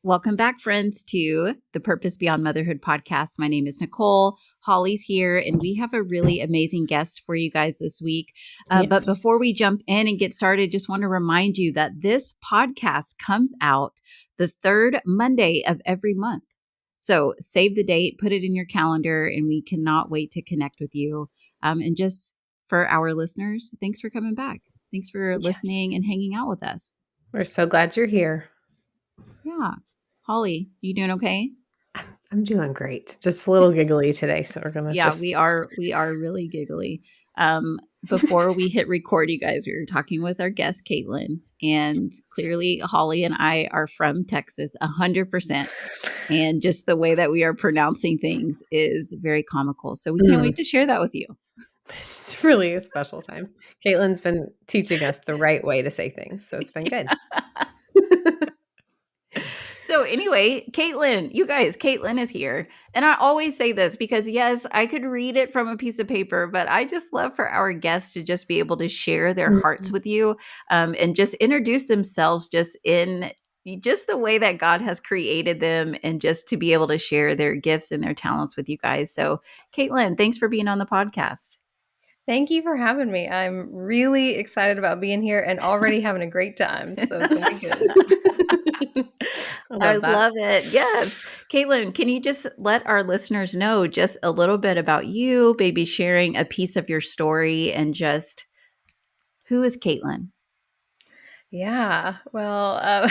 Welcome back, friends, to the Purpose Beyond Motherhood podcast. My name is Nicole. Holly's here, and we have a really amazing guest for you guys this week. But before we jump in and get started, just want to remind you that this podcast comes out the third Monday of every month. So save the date, put it in your calendar, and we cannot wait to connect with you. And just for our listeners, thanks for coming back. Thanks for listening and hanging out with us. We're so glad you're here. Yeah. Holly, you doing okay? I'm doing great. Just a little giggly today. So we're going to we are really giggly. Before we hit record, you guys, we were talking with our guest, Caitlin, and clearly Holly and I are from Texas 100%. And just the way that we are pronouncing things is very comical. So we can't wait to share that with you. It's really a special time. Caitlin's been teaching us the right way to say things. So it's been good. So anyway, Caitlin, you guys, Caitlin is here. And I always say this because, yes, I could read it from a piece of paper, but I just love for our guests to just be able to share their hearts with you and just introduce themselves just in just the way that God has created them and just to be able to share their gifts and their talents with you guys. So, Caitlin, thanks for being on the podcast. Thank you for having me. I'm really excited about being here and already having a great time. So it's going to be good. I love it. Yes. Caitlin, can you just let our listeners know just a little bit about you, maybe sharing a piece of your story and just who is Caitlin? Yeah. Well,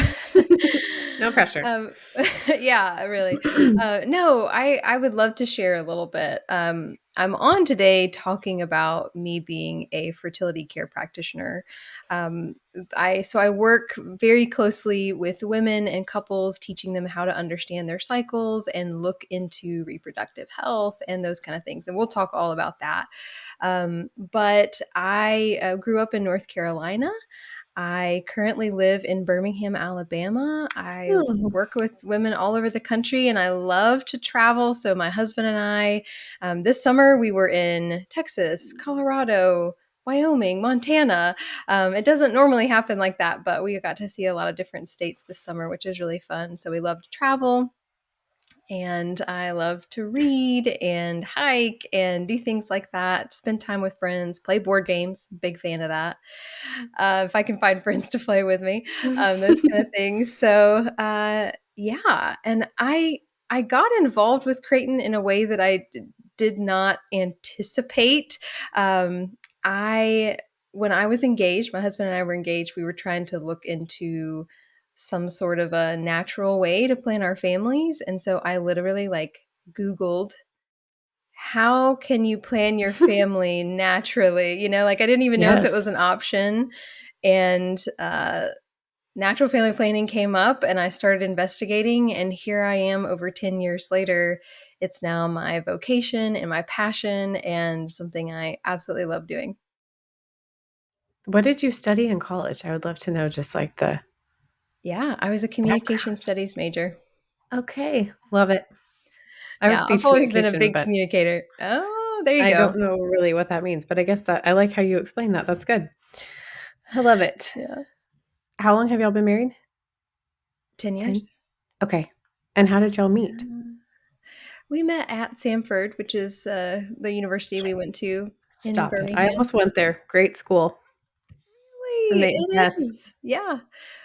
no pressure. Yeah, really. No, I would love to share a little bit. I'm on today talking about me being a fertility care practitioner. I work very closely with women and couples, teaching them how to understand their cycles and look into reproductive health and those kind of things. And we'll talk all about that. But I grew up in North Carolina. I currently live in Birmingham, Alabama. I work with women all over the country and I love to travel. So my husband and I, this summer we were in Texas, Colorado, Wyoming, Montana. It doesn't normally happen like that, but we got to see a lot of different states this summer, which is really fun. So we love to travel. And I love to read and hike and do things like that, spend time with friends, play board games. Big fan of that. If I can find friends to play with me, those kind of things. So, yeah. And I got involved with Creighton in a way that I did not anticipate. When I was engaged, my husband and I were engaged, we were trying to look into some sort of a natural way to plan our families. And so I literally Googled, how can you plan your family naturally? I didn't even know if it was an option. And natural family planning came up and I started investigating. And here I am over 10 years later. It's now my vocation and my passion and something I absolutely love doing. What did you study in college? I would love to know just like the... Yeah, I was a communication studies major. Okay. Love it. I was I've always been a big communicator. Oh, there you go. I don't know really what that means, but I guess that I like how you explain that. That's good. I love it. Yeah. How long have y'all been married? 10 years. 10? Okay. And how did y'all meet? We met at Samford, which is the university we went to in Birmingham. I almost went there. Great school. Really? It is. Yeah.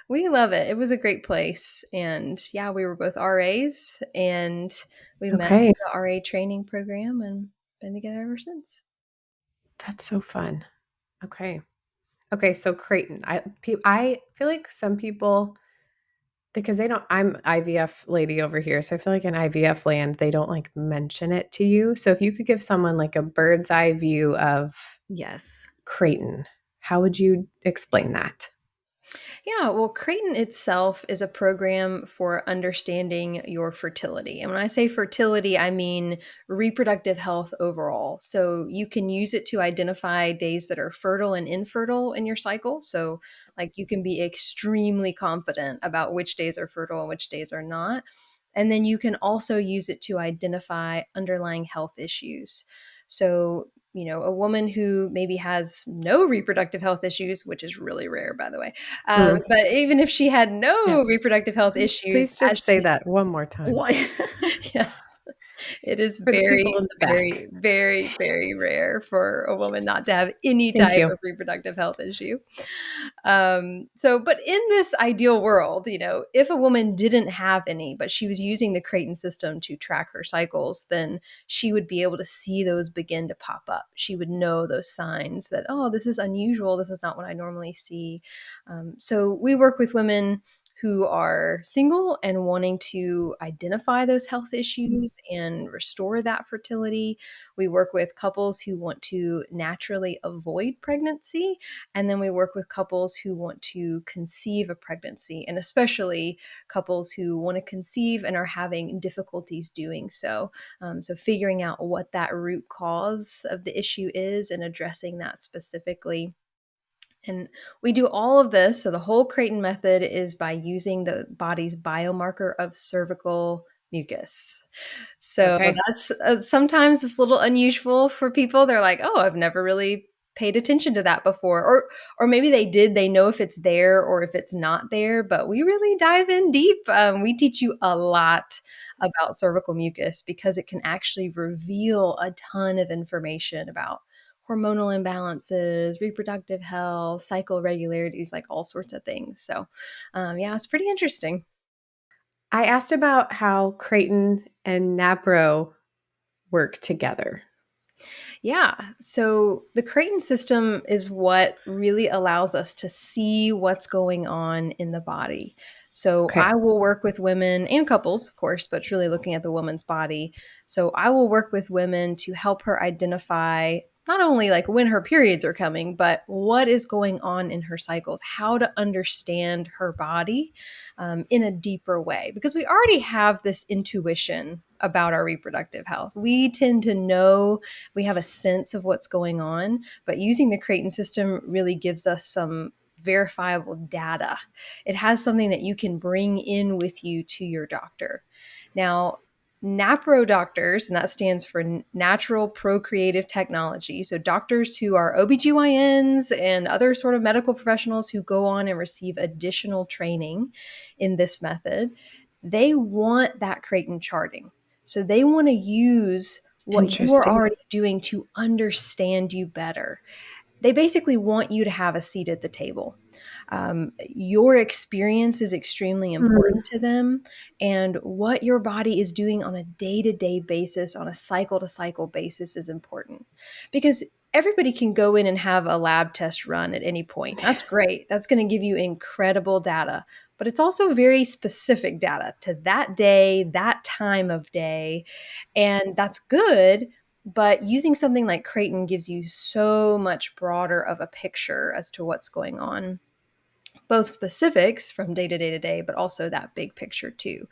We love it. It was a great place. And yeah, we were both RAs and we met through the RA training program and been together ever since. That's so fun. Okay. Okay. So Creighton, I feel like some people, because I'm IVF lady over here. So I feel like in IVF land, they don't like mention it to you. So if you could give someone like a bird's eye view of Creighton, how would you explain that? Yeah, well, Creighton itself is a program for understanding your fertility. And when I say fertility, I mean reproductive health overall. So you can use it to identify days that are fertile and infertile in your cycle. So, you can be extremely confident about which days are fertile and which days are not. And then you can also use it to identify underlying health issues. So a woman who maybe has no reproductive health issues, which is really rare, by the way. Mm. But even if she had no Yes. reproductive health issues, Please just as say she, that one more time yes, it is for the people very, in the back. very, very, very rare for a woman not to have any Thank type you. of reproductive health issue. But in this ideal world, if a woman didn't have any, but she was using the Creighton system to track her cycles, then she would be able to see those begin to pop up. She would know those signs that, oh, this is unusual. This is not what I normally see. So we work with women who are single and wanting to identify those health issues and restore that fertility. We work with couples who want to naturally avoid pregnancy. And then we work with couples who want to conceive a pregnancy, and especially couples who want to conceive and are having difficulties doing so. So figuring out what that root cause of the issue is and addressing that specifically. And we do all of this. So the whole Creighton method is by using the body's biomarker of cervical mucus. So Okay. that's sometimes it's a little unusual for people. They're like, "Oh, I've never really paid attention to that before," or maybe they did. They know if it's there or if it's not there. But we really dive in deep. We teach you a lot about cervical mucus because it can actually reveal a ton of information about hormonal imbalances, reproductive health, cycle irregularities, like all sorts of things. So, yeah, it's pretty interesting. I asked about how Creighton and NAPRO work together. Yeah. So the Creighton system is what really allows us to see what's going on in the body. So Okay. I will work with women and couples, of course, but it's really looking at the woman's body. So I will work with women to help her identify not only like when her periods are coming, but what is going on in her cycles, how to understand her body in a deeper way, because we already have this intuition about our reproductive health. We tend to know, we have a sense of what's going on, but using the Creighton system really gives us some verifiable data. It has something that you can bring in with you to your doctor. Now, NAPRO doctors, and that stands for Natural Procreative Technology. So, doctors who are OBGYNs and other sort of medical professionals who go on and receive additional training in this method, they want that Creighton charting. So, they want to use what you are Interesting. already doing to understand you better. They basically want you to have a seat at the table. Your experience is extremely Mm. important to them, and what your body is doing on a day to day basis, on a cycle to cycle basis, is important because everybody can go in and have a lab test run at any point. That's great. That's going to give you incredible data, but it's also very specific data to that day, that time of day, and that's good. But using something like Creighton gives you so much broader of a picture as to what's going on, both specifics from day to day to day, but also that big picture too.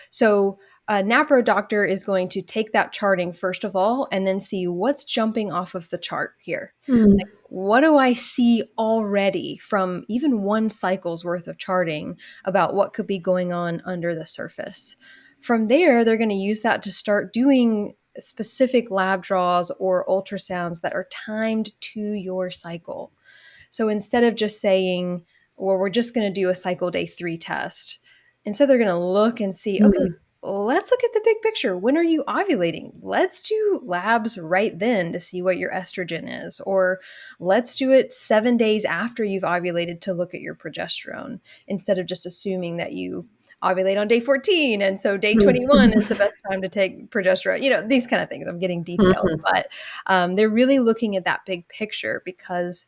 So a NAPRO doctor is going to take that charting first of all, and then see what's jumping off of the chart here. Mm. Like, what do I see already from even one cycle's worth of charting about what could be going on under the surface? From there, they're going to use that to start doing specific lab draws or ultrasounds that are timed to your cycle. So instead of just saying, well, we're just going to do a cycle day 3 test, instead they're going to look and see, okay, Mm. let's look at the big picture. When are you ovulating? Let's do labs right then to see what your estrogen is. Or let's do it 7 days after you've ovulated to look at your progesterone, instead of just assuming that you ovulate on day 14. And so day 21 is the best time to take progesterone. These kind of things. I'm getting detailed, Mhm. but they're really looking at that big picture because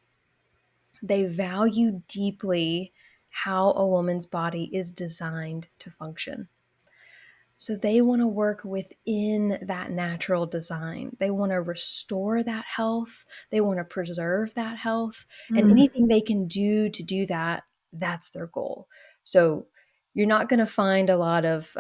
they value deeply how a woman's body is designed to function. So they want to work within that natural design. They want to restore that health. They want to preserve that health. And Mm. anything they can do to do that, that's their goal. So you're not going to find a lot of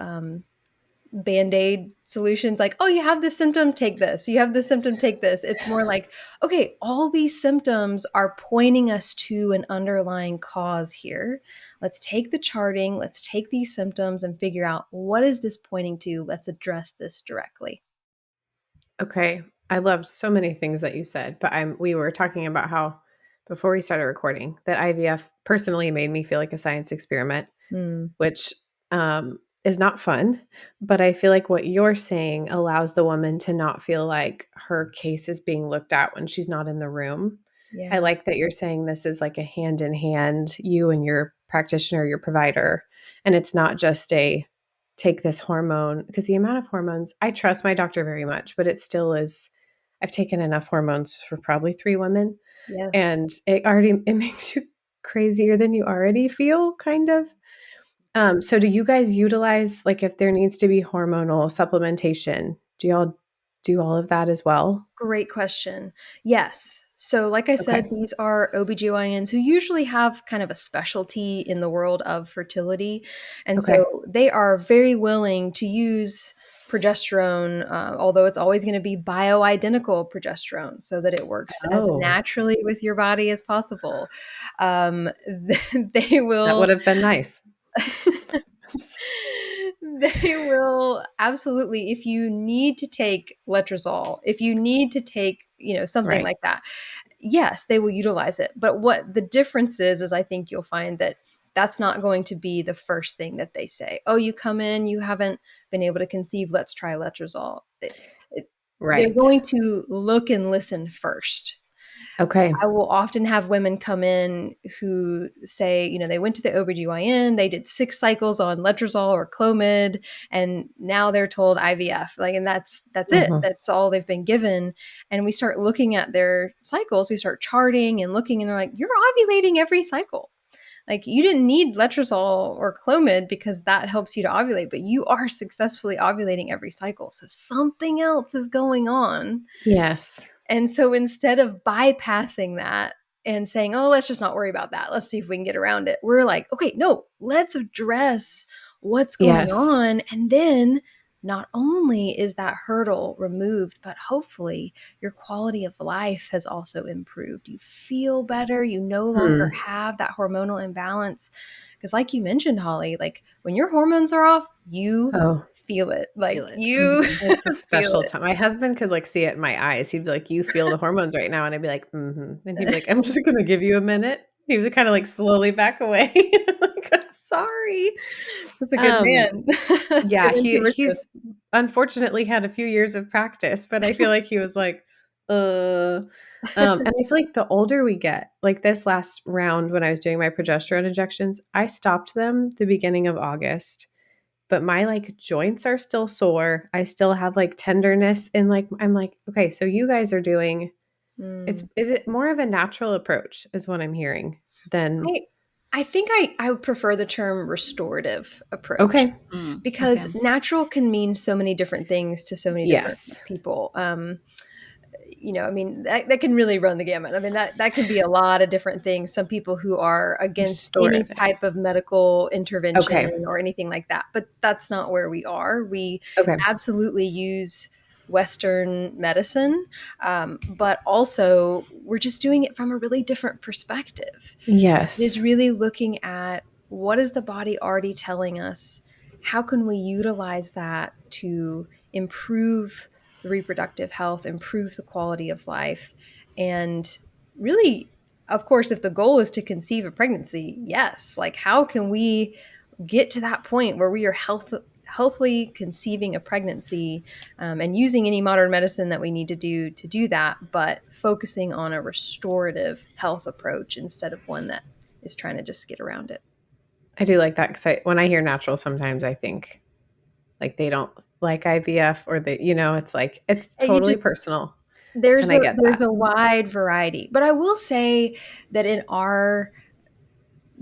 band-aid solutions like, oh, you have this symptom, take this. You have this symptom, take this. It's more like, okay, all these symptoms are pointing us to an underlying cause here. Let's take the charting, let's take these symptoms and figure out, what is this pointing to? Let's address this directly. Okay. I loved so many things that you said, but we were talking about how before we started recording that IVF personally made me feel like a science experiment, Mm, which is not fun. But I feel like what you're saying allows the woman to not feel like her case is being looked at when she's not in the room. I yeah. like that you're saying this is like a hand in hand, you and your practitioner, your provider. And it's not just a take this hormone, because the amount of hormones, I trust my doctor very much, but it still is. I've taken enough hormones for probably 3 women, Yes. and it makes you crazier than you already feel, kind of. So do you guys utilize, like, if there needs to be hormonal supplementation, do y'all do all of that as well? Great question. Yes. So, like I said, Okay. these are OBGYNs who usually have kind of a specialty in the world of fertility. And Okay. so they are very willing to use progesterone, although it's always going to be bioidentical progesterone so that it works as Oh, naturally with your body as possible. They that would will. have been nice. They will absolutely, if you need to take letrozole, if you need to take, something Right. like that, yes, they will utilize it. But what the difference is I think you'll find that that's not going to be the first thing that they say. Oh, you come in, you haven't been able to conceive, let's try letrozole. They're Right. going to look and listen first. Okay. I will often have women come in who say, they went to the OBGYN, they did 6 cycles on letrozole or Clomid, and now they're told IVF. Like, and that's it. Mhm. That's all they've been given. And we start looking at their cycles, we start charting and looking, and they're like, you're ovulating every cycle. Like, you didn't need letrozole or Clomid because that helps you to ovulate, but you are successfully ovulating every cycle. So something else is going on. Yes. And so instead of bypassing that and saying, oh, let's just not worry about that, let's see if we can get around it, we're like, okay, no, let's address what's going Yes. on. And then not only is that hurdle removed, but hopefully your quality of life has also improved. You feel better. You no longer Hmm. have that hormonal imbalance. Because, like you mentioned, Holly, like when your hormones are off, you Oh, feel it. Feel Like it. you Mhm. it's a feel special time. My husband could, like, see it in my eyes. He'd be like, "You feel the hormones right now," and I'd be like, "Mhm." And he'd be like, "I'm just gonna give you a minute." He would kinda, like, slowly back away. Like, "I'm sorry." That's a good Um, man. That's yeah, good intuition. he's unfortunately had a few years of practice, but I feel like he was like, "Uh." And I feel like the older we get, like this last round when I was doing my progesterone injections, I stopped them the beginning of August, but my, like, joints are still sore. I still have, like, tenderness, and, like, I'm like, "Okay, so you guys are doing." Mm. Is it more of a natural approach is what I'm hearing than. I I think I would prefer the term restorative approach Okay. because Okay. natural can mean so many different things to so many different Yes. people. I mean, that can really run the gamut. I mean, that can be a lot of different things. Some people who are against any Restorative. type of medical intervention Okay. or anything like that, but that's not where we are. We Okay. absolutely use Western medicine, but also we're just doing it from a really different perspective. It is Yes. really looking at what is the body already telling us? How can we utilize that to improve the reproductive health, improve the quality of life? And really, of course, if the goal is to conceive a pregnancy, yes, like how can we get to that point where we are healthily conceiving a pregnancy, and using any modern medicine that we need to do that, but focusing on a restorative health approach instead of one that is trying to just get around it. I do like that, 'cause when I hear natural, sometimes I think, like, they don't like IVF, or it's like it's And you totally just personal, and I get there's that. a wide variety, but I will say that in our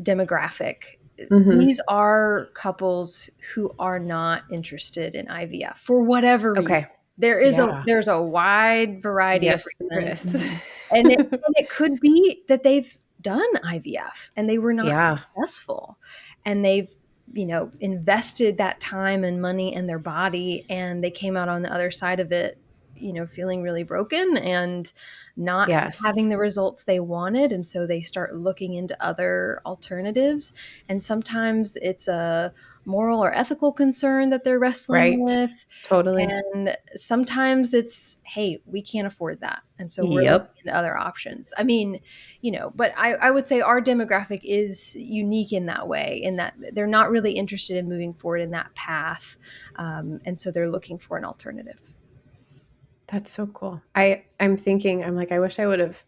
demographic, Mhm. these are couples who are not interested in IVF for whatever reason. Okay. Yeah. There's a wide variety of Yes, there reasons. is. Mhm. And it could be that they've done IVF and they were not Yeah. successful, and they've, invested that time and money in their body, and they came out on the other side of it, feeling really broken and not Yes. having the results they wanted. And so they start looking into other alternatives. And sometimes it's a moral or ethical concern that they're wrestling Right. with. Totally. And sometimes it's, hey, we can't afford that. And so we're looking Yep. into other options. I mean, but I would say our demographic is unique in that way, in that they're not really interested in moving forward in that path. And so they're looking for an alternative. That's so cool. I'm thinking, I'm like, I wish I would have,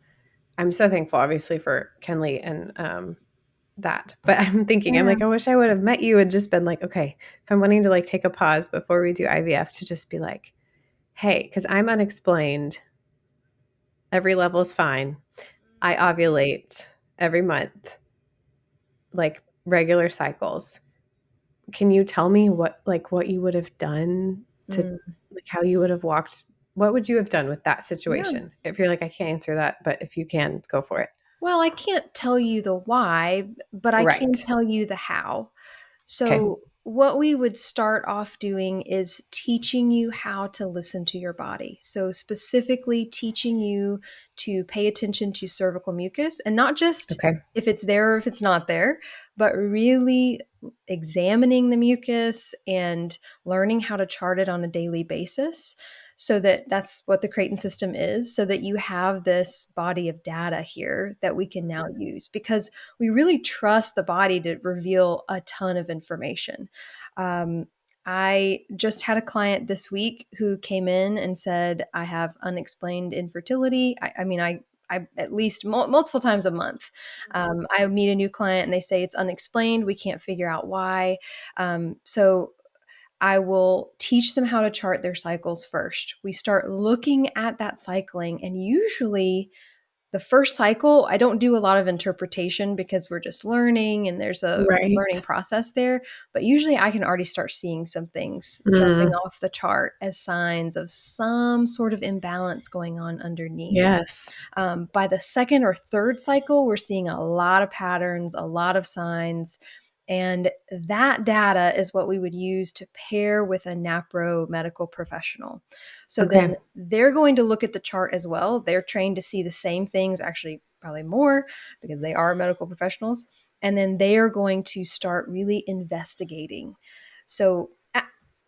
I'm so thankful obviously for Kenley and that, but I'm thinking, I'm Yeah. like, I wish I would have met you and just been like, okay, if I'm wanting to like take a pause before we do IVF to just be like, hey, because I'm unexplained. Every level is fine. I ovulate every month, like regular cycles. Can you tell me what you would have done to Mm. like how you would have walked? What would you have done with that Yeah. situation? If you're like, I can't answer that, but if you can, go for it. Well, I can't tell you the why, but I can Right. tell you the how. Okay. So, what we would start off doing is teaching you how to listen to your body. So, specifically teaching you to pay attention to cervical mucus, and not just Okay. if it's there or if it's not there, but really examining the mucus and learning how to chart it on a daily basis. So that's what the Creighton system is, so that you have this body of data here that we can now use, because we really trust the body to reveal a ton of information. Um, I just had a client this week who came in and said, I have unexplained infertility. I at least multiple times a month. I meet a new client and they say it's unexplained. We can't figure out why. So I will teach them how to chart their cycles first. We start looking at that cycling, and usually the first cycle, I don't do a lot of interpretation because we're just learning and there's a learning Right. process there. But usually I can already start seeing some things jumping Mm, off the chart as signs of some sort of imbalance going on underneath. yes. By the second or third cycle, we're seeing a lot of patterns, a lot of signs. And that data is what we would use to pair with a NAPRO medical professional. So then Okay. they're going to look at the chart as well. They're trained to see the same things, actually, probably more, because they are medical professionals. And then they are going to start really investigating. So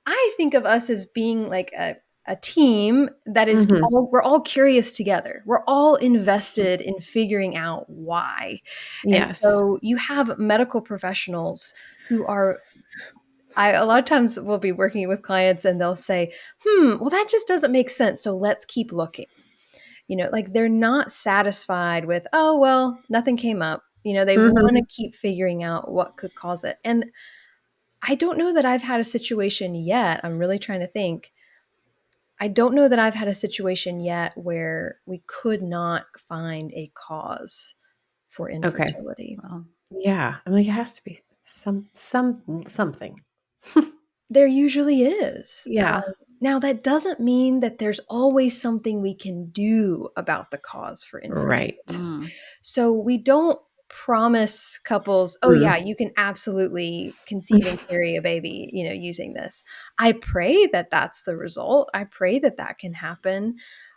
I think of us as being like a team that is Hmm. we're all curious together. We're all invested in figuring out why. And Yes. so you have medical professionals who are I a lot of times will be working with clients and they'll say, well, that just doesn't make sense. So let's keep looking. Like they're not satisfied with, oh, well, nothing came up. They want Hmm. to keep figuring out what could cause it. And I don't know that I've had a situation yet. I'm really trying to think. I don't know that I've had a situation yet where we could not find a cause for Okay. infertility. Well, Yeah. I'm like, it has to be something. There usually is. Yeah. Now, that doesn't mean that there's always something we can do about the cause for Right. infertility. mm, So we don't promise couples, oh, yeah, Mm. you can absolutely conceive and carry a baby, using this. I pray that that's the result. I pray that that can happen.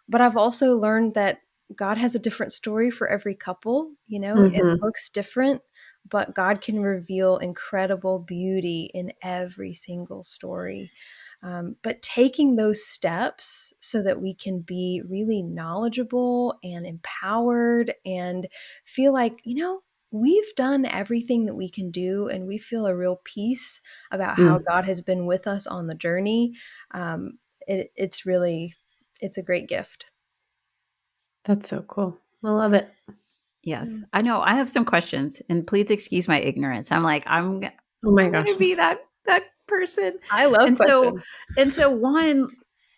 But I've also learned that God has a different story for every couple. It Hmm. looks different, but God can reveal incredible beauty in every single story. But taking those steps so that we can be really knowledgeable and empowered and feel like, we've done everything that we can do and we feel a real peace about how Mm. God has been with us on the journey. It's a great gift. That's so cool. I love it. yes, I know. I have some questions, and please excuse my ignorance. I'm like, Oh my I'm gosh. gonna be that person, I love and so questions. and so one,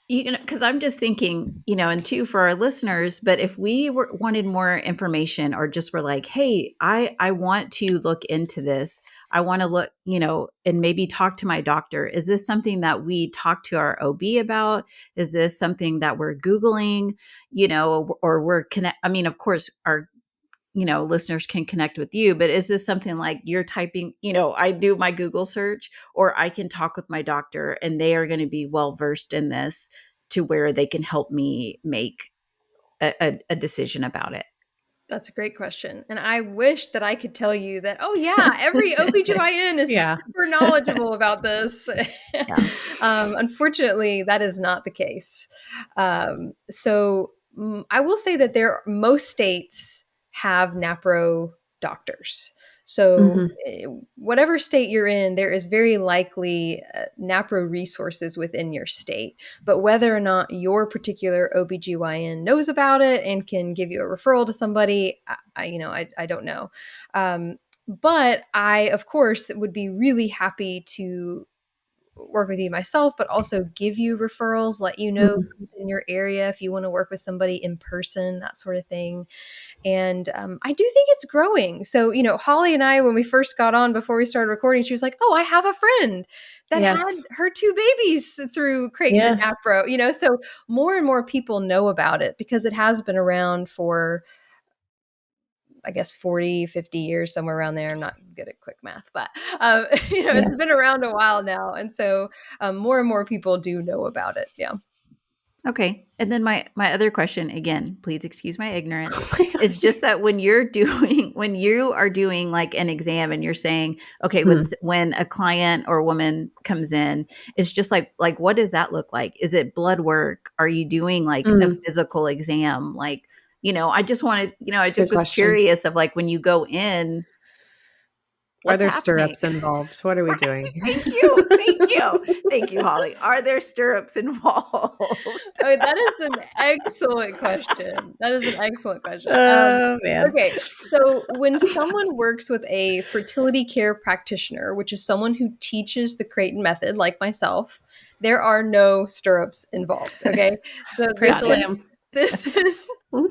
because I'm just thinking, and two for our listeners. But if we wanted more information, or just were like, hey, I want to look into this. I want to look, and maybe talk to my doctor. Is this something that we talk to our OB about? Is this something that we're Googling, or we're connect? I mean, of course, our listeners can connect with you, but is this something like you're typing, I do my Google search, or I can talk with my doctor and they are going to be well versed in this to where they can help me make a decision about it? That's a great question. And I wish that I could tell you that, oh yeah, every OBGYN is Yeah. super knowledgeable about this. Yeah. Unfortunately, that is not the case. I will say that most states have NAPRO doctors. So Mhm. whatever state you're in, there is very likely NAPRO resources within your state. But whether or not your particular OBGYN knows about it and can give you a referral to somebody, I don't know. But I, of course, would be really happy to work with you myself, but also give you referrals, let you know Mhm. who's in your area if you want to work with somebody in person, that sort of thing. And I do think it's growing. So, Holly and I, when we first got on before we started recording, she was like, oh, I have a friend that had Yes. her 2 babies through Creighton and Yes. NAPRO, so more and more people know about it because it has been around for, I guess, 40, 50 years, somewhere around there. I'm not good at quick math, but, it's been Yes. around a while now. And so more and more people do know about it. Yeah. Okay. And then my other question, again, please excuse my ignorance, is just that when you are doing like an exam and you're saying, okay, Mm. when a client or woman comes in, it's just like what does that look like? Is it blood work? Are you doing like a Mm. physical exam? Like, I just wanted, I It's a good just was question. curious of like when you go in, Are what's there happening? stirrups involved? What are we Right. doing? Thank you. Thank you. Thank you, Holly. Are there stirrups involved? Oh, that is an excellent question. That is an excellent question. Oh, man. Okay, so when someone works with a fertility care practitioner, which is someone who teaches the Creighton method, like myself, there are no stirrups involved. Okay, so Praise Got the it. lamb. this is Mm.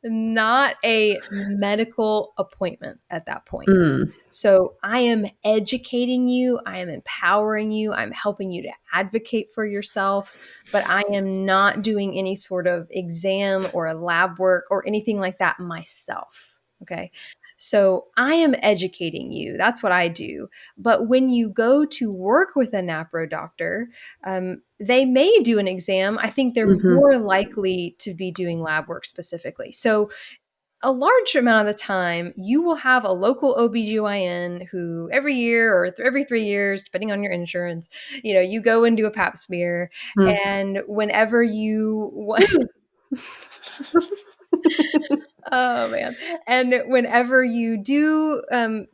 not a medical appointment at that point. Mm. So I am educating you, I am empowering you, I'm helping you to advocate for yourself, but I am not doing any sort of exam or a lab work or anything like that myself. Okay. So I am educating you. That's what I do. But when you go to work with a NAPRO doctor, they may do an exam. I think they're Mhm. more likely to be doing lab work specifically. So a large amount of the time, you will have a local OBGYN who every year or every 3 years, depending on your insurance, you go and do a pap smear. Mm. And whenever you want, oh man. And whenever you do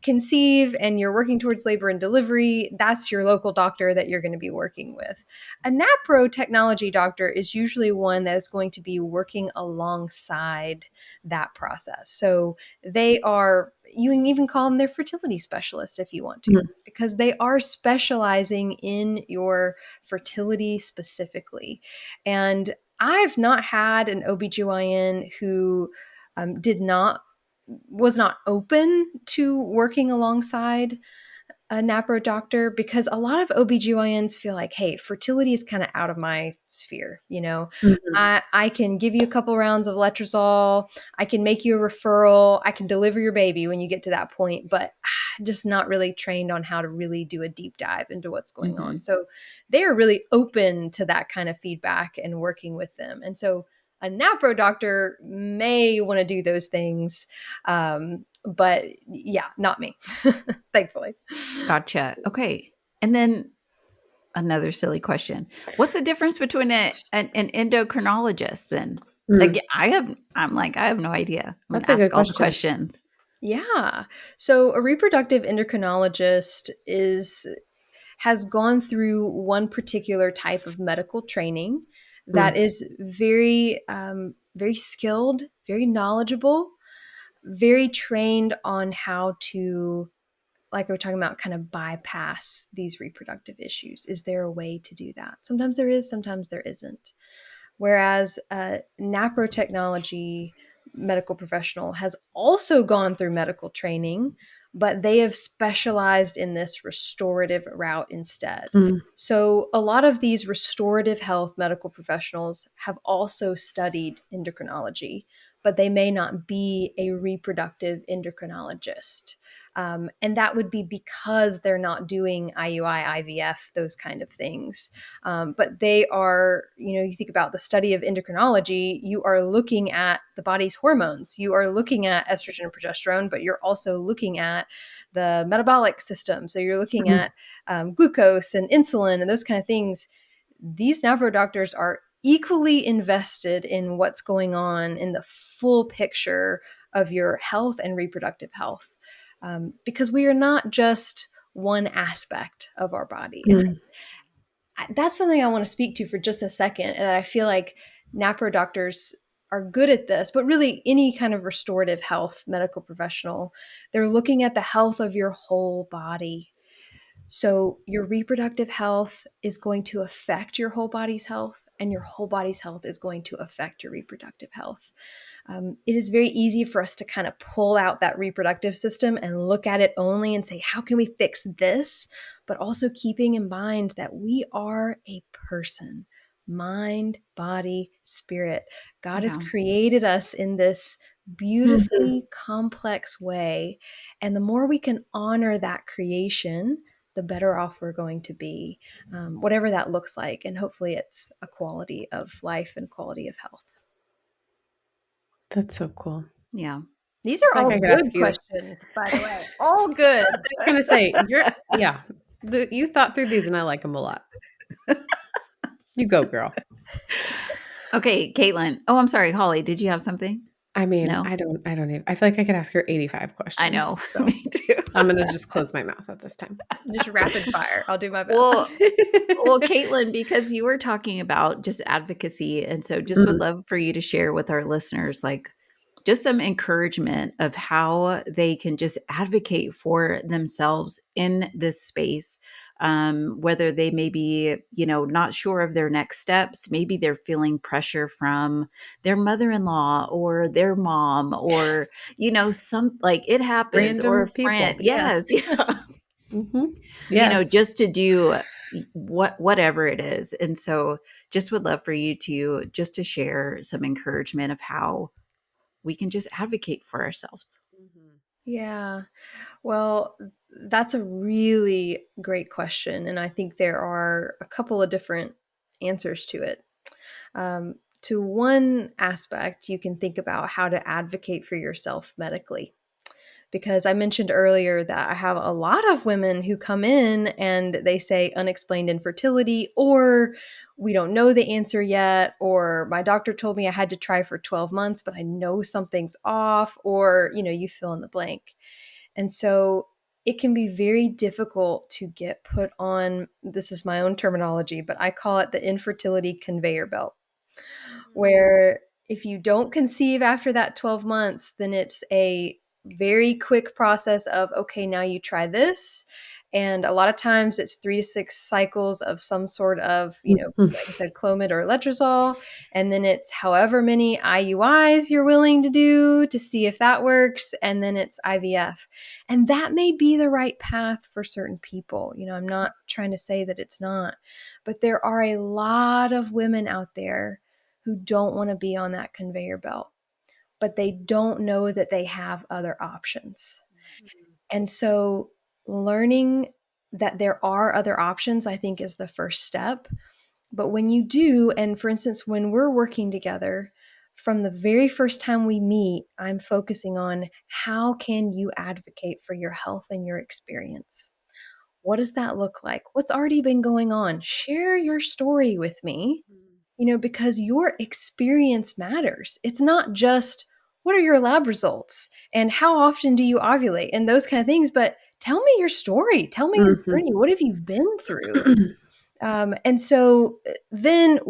conceive and you're working towards labor and delivery, that's your local doctor that you're going to be working with. A NAPRO technology doctor is usually one that is going to be working alongside that process. So you can even call them their fertility specialist if you want to, Mm. because they are specializing in your fertility specifically. And I've not had an OBGYN who was not open to working alongside a NAPRO doctor, because a lot of OBGYNs feel like, hey, fertility is kind of out of my sphere. Mhm. I can give you a couple rounds of letrozole. I can make you a referral. I can deliver your baby when you get to that point, but just not really trained on how to really do a deep dive into what's going on. Mhm. So they are really open to that kind of feedback and working with them. And so a NAPRO doctor may want to do those things. But yeah, not me, thankfully. Gotcha. Okay. And then another silly question. What's the difference between an endocrinologist then? Mm. Again, I have no idea. I'm gonna That's a ask good all the question. questions. Yeah. So a reproductive endocrinologist has gone through one particular type of medical training that Mm. is very, very skilled, very knowledgeable, very trained on how to, like we were talking about, kind of bypass these reproductive issues. Is there a way to do that? Sometimes there is, sometimes there isn't. Whereas a NAPRO technology medical professional has also gone through medical training, but they have specialized in this restorative route instead. Mm. So a lot of these restorative health medical professionals have also studied endocrinology, but they may not be a reproductive endocrinologist. And that would be because they're not doing IUI, IVF, those kind of things. But they are, you think about the study of endocrinology, you are looking at the body's hormones. You are looking at estrogen and progesterone, but you're also looking at the metabolic system. So you're looking at glucose and insulin and those kind of things. These NAPRO doctors are equally invested in what's going on in the full picture of your health and reproductive health, because we are not just one aspect of our body. And that's something I want to speak to for just a second. And I feel like NAPRO doctors are good at this, but really any kind of restorative health medical professional, they're looking at the health of your whole body. So your reproductive health is going to affect your whole body's health, and your whole body's health is going to affect your reproductive health. It is very easy for us to kind of pull out that reproductive system and look at it only and say, how can we fix this? But also keeping in mind that we are a person, mind, body, spirit. God has created us in this beautifully complex way. And the more we can honor that creation, the better off we're going to be, whatever that looks like. And hopefully it's a quality of life and quality of health. That's so cool. Yeah. These are all good questions, by the way. All good. I was going to say, you thought through these and I like them a lot. You go, girl. Okay, Caitlin. Oh, I'm sorry, Holly. Did you have something? I mean, No? I don't even, I feel like I could ask her 85 questions. I know. So Me too. I'm going to just close my mouth at this time. Just rapid fire. I'll do my best. Well, Caitlin, because you were talking about just advocacy, and so just would love for you to share with our listeners, like just some encouragement of how they can just advocate for themselves in this space. Whether they may be, not sure of their next steps, maybe they're feeling pressure from their mother-in-law or their mom, or, some like it happens, Random or a people. friend. Yes. Yeah. Yes. Just to do whatever it is. And so just would love for you to share some encouragement of how we can just advocate for ourselves. Yeah. Well, that's a really great question. And I think there are a couple of different answers to it. To one aspect, you can think about how to advocate for yourself medically. Because I mentioned earlier that I have a lot of women who come in and they say unexplained infertility, or we don't know the answer yet, or my doctor told me I had to try for 12 months, but I know something's off, or, you fill in the blank. And so it can be very difficult to get put on, this is my own terminology, but I call it the infertility conveyor belt, where if you don't conceive after that 12 months, then it's a very quick process of, okay, now you try this. And a lot of times it's 3 to 6 cycles of some sort of, like I said, Clomid or letrozole. And then it's however many IUIs you're willing to do to see if that works. And then it's IVF. And that may be the right path for certain people. I'm not trying to say that it's not, but there are a lot of women out there who don't want to be on that conveyor belt, but they don't know that they have other options. And so learning that there are other options, I think, is the first step. But when you do, and for instance, when we're working together, from the very first time we meet, I'm focusing on how can you advocate for your health and your experience? What does that look like? What's already been going on? Share your story with me. Because your experience matters. It's not just what are your lab results and how often do you ovulate and those kind of things, but tell me your story. Tell me your journey. What have you been through? And so then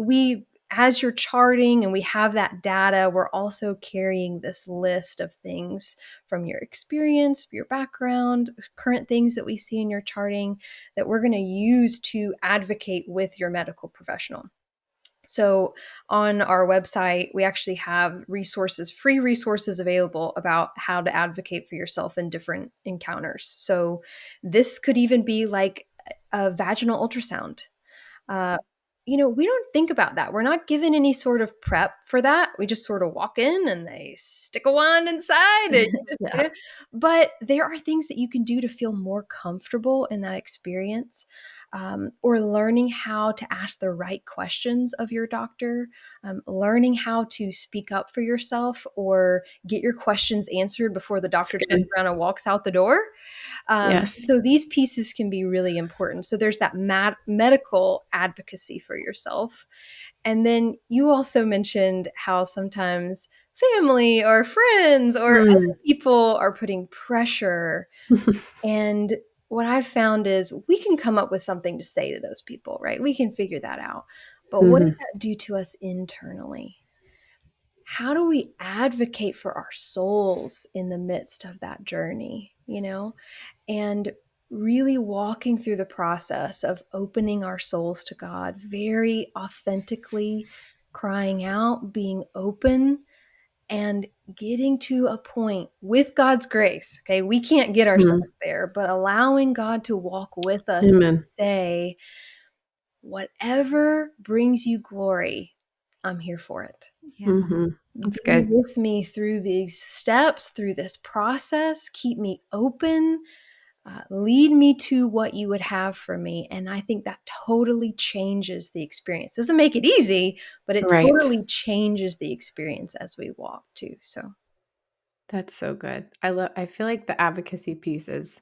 as you're charting and we have that data, we're also carrying this list of things from your experience, your background, current things that we see in your charting that we're going to use to advocate with your medical professional. So on our website, we actually have free resources available about how to advocate for yourself in different encounters. So this could even be like a vaginal ultrasound. We don't think about that. We're not given any sort of prep for that. We just sort of walk in and they stick a wand inside and you just, Yeah. but there are things that you can do to feel more comfortable in that experience, or learning how to ask the right questions of your doctor, learning how to speak up for yourself or get your questions answered before the It's doctor turns good. around and walks out the door. Yes. So these pieces can be really important. So there's that medical advocacy for yourself. And then you also mentioned how sometimes family or friends or other people are putting pressure. And what I've found is we can come up with something to say to those people, right? We can figure that out. But what does that do to us internally? How do we advocate for our souls in the midst of that journey, and really walking through the process of opening our souls to God, very authentically crying out, being open, and getting to a point with God's grace. Okay, we can't get ourselves there, but allowing God to walk with us and Amen. say, whatever brings you glory, I'm here for it. Yeah. That's Be good. with me through these steps, through this process. Keep me open. Lead me to what you would have for me. And I think that totally changes the experience. Doesn't make it easy, but it Right. totally changes the experience as we walk too. So That's so good. I feel like the advocacy piece is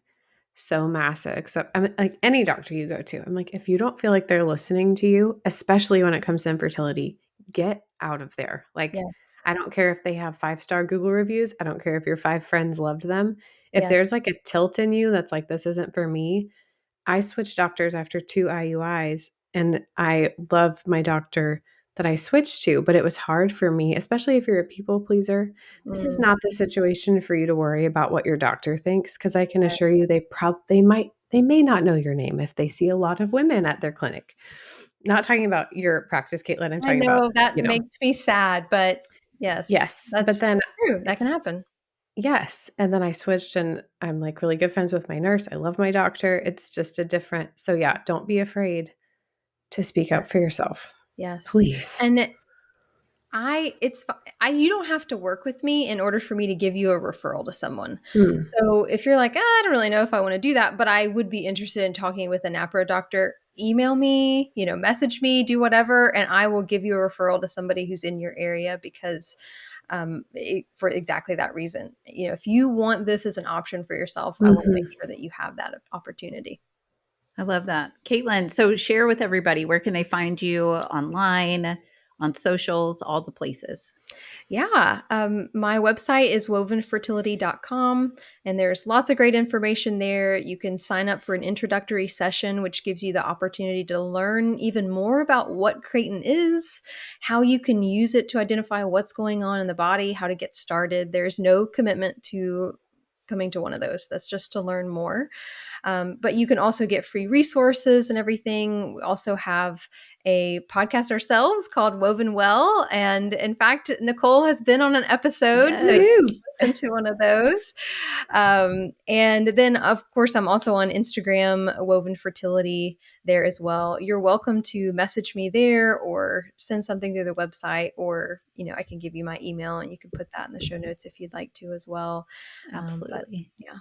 so massive. Except I'm like any doctor you go to, I'm like, if you don't feel like they're listening to you, especially when it comes to infertility, get out of there. Like, yes, I don't care if they have 5-star Google reviews. I don't care if your 5 friends loved them. If yes, there's like a tilt in you that's like, this isn't for me. I switched doctors after 2 IUIs, and I love my doctor that I switched to, but it was hard for me, especially if you're a people pleaser. This is mm, not the situation for you to worry about what your doctor thinks, because I can assure yes. you they may not know your name if they see a lot of women at their clinic. Not talking about your practice, Caitlin. I'm I talking about, know that makes me sad, but yes, yes. But that's then true. That can it's happen. yes. And then I switched and I'm like really good friends with my nurse. I love my doctor. It's just a different. So yeah, don't be afraid to speak up for yourself. Yes. Please. And you don't have to work with me in order for me to give you a referral to someone. Hmm. So if you're like, I don't really know if I want to do that, but I would be interested in talking with a NAPRO doctor, email me, message me, do whatever, and I will give you a referral to somebody who's in your area because for exactly that reason. If you want this as an option for yourself, I want to make Mhm. sure that you have that opportunity. I love that. Caitlin, so share with everybody, where can they find you online, on socials, all the places? Yeah. My website is wovenfertility.com, and there's lots of great information there. You can sign up for an introductory session, which gives you the opportunity to learn even more about what Creighton is, how you can use it to identify what's going on in the body, how to get started. There's no commitment to coming to one of those. That's just to learn more. But you can also get free resources and everything. We also have a podcast ourselves called Woven Well. And in fact, Nicole has been on an episode. So you Yes. Woo. can listen to one of those. And then, of course, I'm also on Instagram, Woven Fertility, there as well. You're welcome to message me there or send something through the website, or, I can give you my email and you can put that in the show notes if you'd like to as well. But Absolutely. yeah.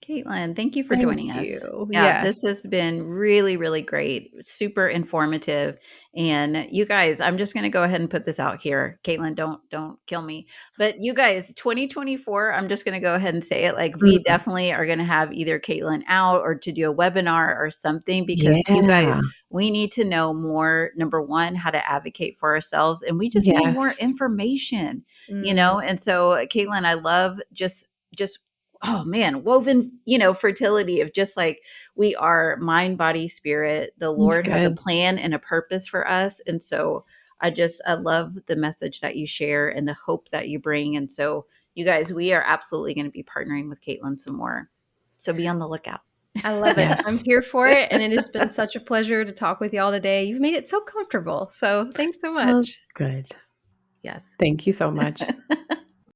Caitlin, thank you for joining Thank us. you. Yeah, this has Yes. been really, really great, super informative. And you guys, I'm just going to go ahead and put this out here. Caitlin, don't kill me. But you guys, 2024, I'm just going to go ahead and say it. Like, we Mm. definitely are going to have either Caitlin out or to do a webinar or something, because you guys, Yeah. we need to know more. Number one, how to advocate for ourselves, and we just need more Yes. information. Mm, And so, Caitlin, I love just oh man, woven, fertility of just like we are mind, body, spirit. The It's Lord has a good. plan and a purpose for us. And so I love the message that you share and the hope that you bring. And so you guys, we are absolutely going to be partnering with Caitlin some more. So be on the lookout. I love it. I'm Yes. here for it. And it has been such a pleasure to talk with y'all today. You've made it so comfortable. So thanks so Well, much. good. Yes. Thank you so much.